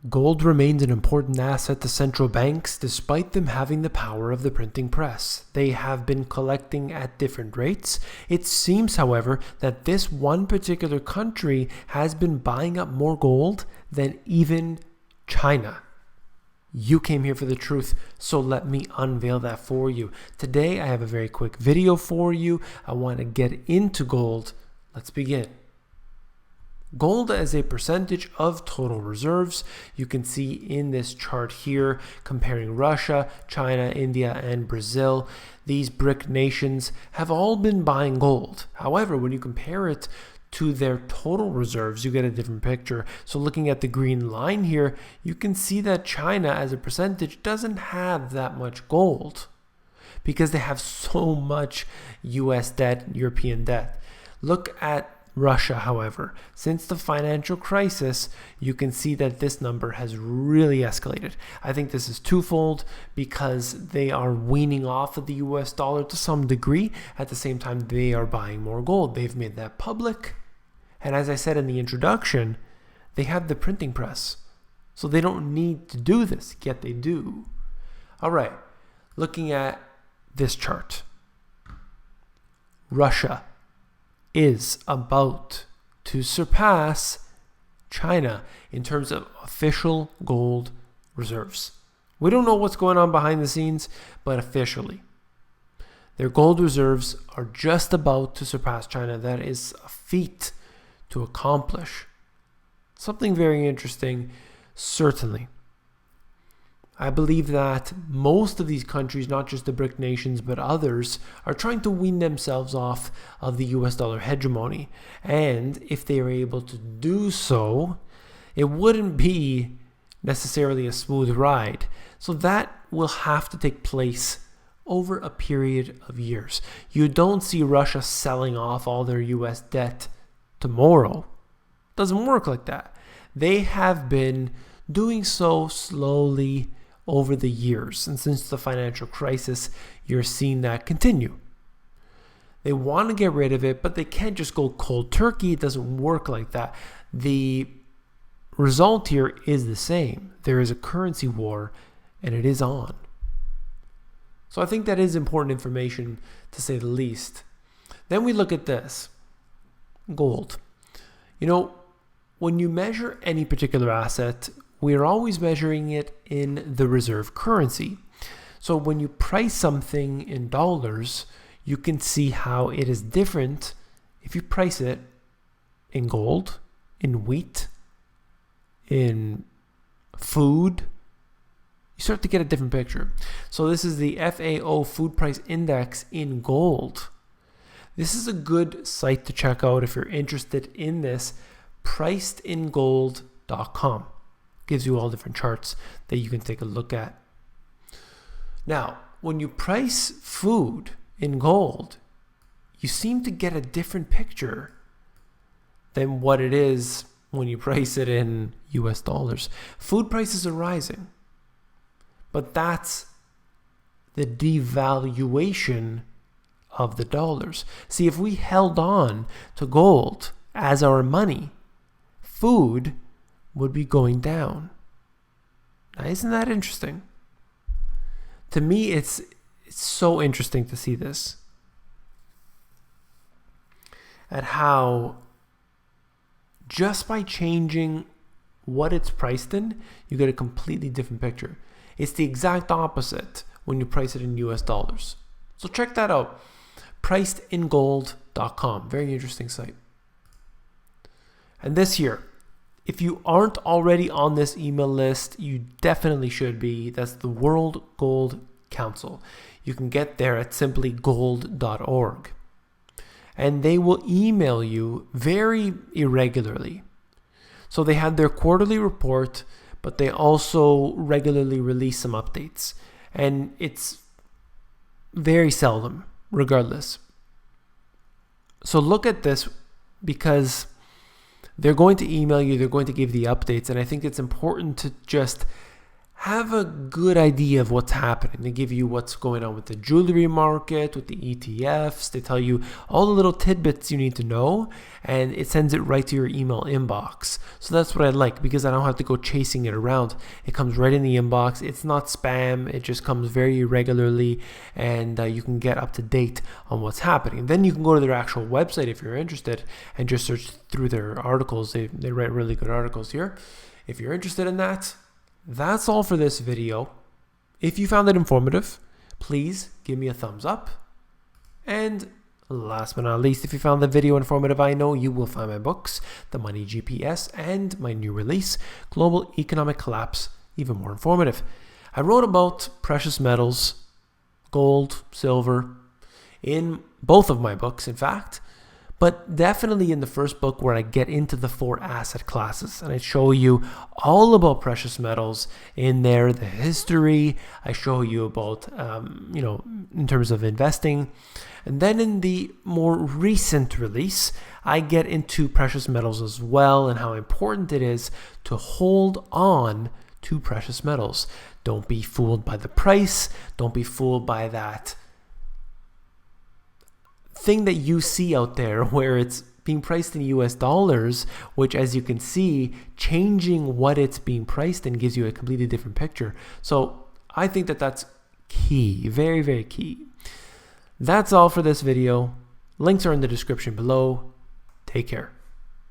Gold remains an important asset to central banks despite them having the power of the printing press. They have been collecting at different rates. It seems, however, that this one particular country has been buying up more gold than even China. You came here for the truth, so let me unveil that for you. Today, I have a very quick video for you. I want to get into gold. Let's begin. Gold as a percentage of total reserves. You can see in this chart here comparing Russia, China, India, and Brazil. These BRIC nations have all been buying gold. However, when you compare it to their total reserves, you get a different picture. So looking at the green line here, you can see that China as a percentage doesn't have that much gold because they have so much US debt, European debt. Look at Russia, however. Since the financial crisis, you can see that this number has really escalated. I think this is twofold because they are weaning off of the US dollar to some degree. At the same time, they are buying more gold. They've made that public. And as I said in the introduction, they have the printing press. So they don't need to do this, yet they do. All right, looking at this chart. Russia is about to surpass China in terms of official gold reserves. We don't know what's going on behind the scenes, but officially, their gold reserves are just about to surpass China. That is a feat to accomplish. Something very interesting, certainly. I believe that most of these countries, not just the BRIC nations, but others, are trying to wean themselves off of the US dollar hegemony. And if they are able to do so, it wouldn't be necessarily a smooth ride. So that will have to take place over a period of years. You don't see Russia selling off all their US debt tomorrow. It doesn't work like that. They have been doing so slowly over the years, and since the financial crisis, you're seeing that continue. They want to get rid of it, but they can't just go cold turkey. It doesn't work like that. The result here is the same. There is a currency war, and it is on. So I think that is important information, to say the least. Then we look at this. Gold. You know, when you measure any particular asset, we are always measuring it in the reserve currency. So when you price something in dollars, you can see how it is different if you price it in gold, in wheat, in food. You start to get a different picture. So this is the FAO Food Price Index in gold. This is a good site to check out if you're interested in this. Pricedingold.com gives you all different charts that you can take a look at. Now, when you price food in gold, you seem to get a different picture than what it is when you price it in US dollars. Food prices are rising, but that's the devaluation of the dollars. See, if we held on to gold as our money, food would be going down. Now, isn't that interesting? To me, it's so interesting to see this. At how just by changing what it's priced in, you get a completely different picture. It's the exact opposite when you price it in US dollars. So check that out. Pricedingold.com. Very interesting site. And this here, if you aren't already on this email list, you definitely should be. That's the World Gold Council. You can get there at simplygold.org. And they will email you very irregularly. So they have their quarterly report, but they also regularly release some updates. And it's very seldom, regardless. So look at this because they're going to email you, they're going to give the updates, and I think it's important to just have a good idea of what's happening. They give you what's going on with the jewelry market, with the ETFs. They tell you all the little tidbits you need to know, and it sends it right to your email inbox. So that's what I like, because I don't have to go chasing it around. It comes right in the inbox. It's not spam. It just comes very regularly, and you can get up to date on what's happening. Then you can go to their actual website if you're interested and just search through their articles. They write really good articles here. If you're interested in that, that's all for this video. If you found it informative, please give me a thumbs up. And last but not least, if you found the video informative, I know you will find my books, The Money GPS, and my new release, Global Economic Collapse, even more informative. I wrote about precious metals, gold, silver, in both of my books, in fact. But definitely in the first book, where I get into the 4 asset classes and I show you all about precious metals in there, the history. I show you about, in terms of investing. And then in the more recent release, I get into precious metals as well and how important it is to hold on to precious metals. Don't be fooled by the price. Don't be fooled by that thing that you see out there where it's being priced in US dollars, which, as you can see, changing what it's being priced in gives you a completely different picture. So I think that that's key, very, very key. That's all for this video. Links are in the description below. Take care.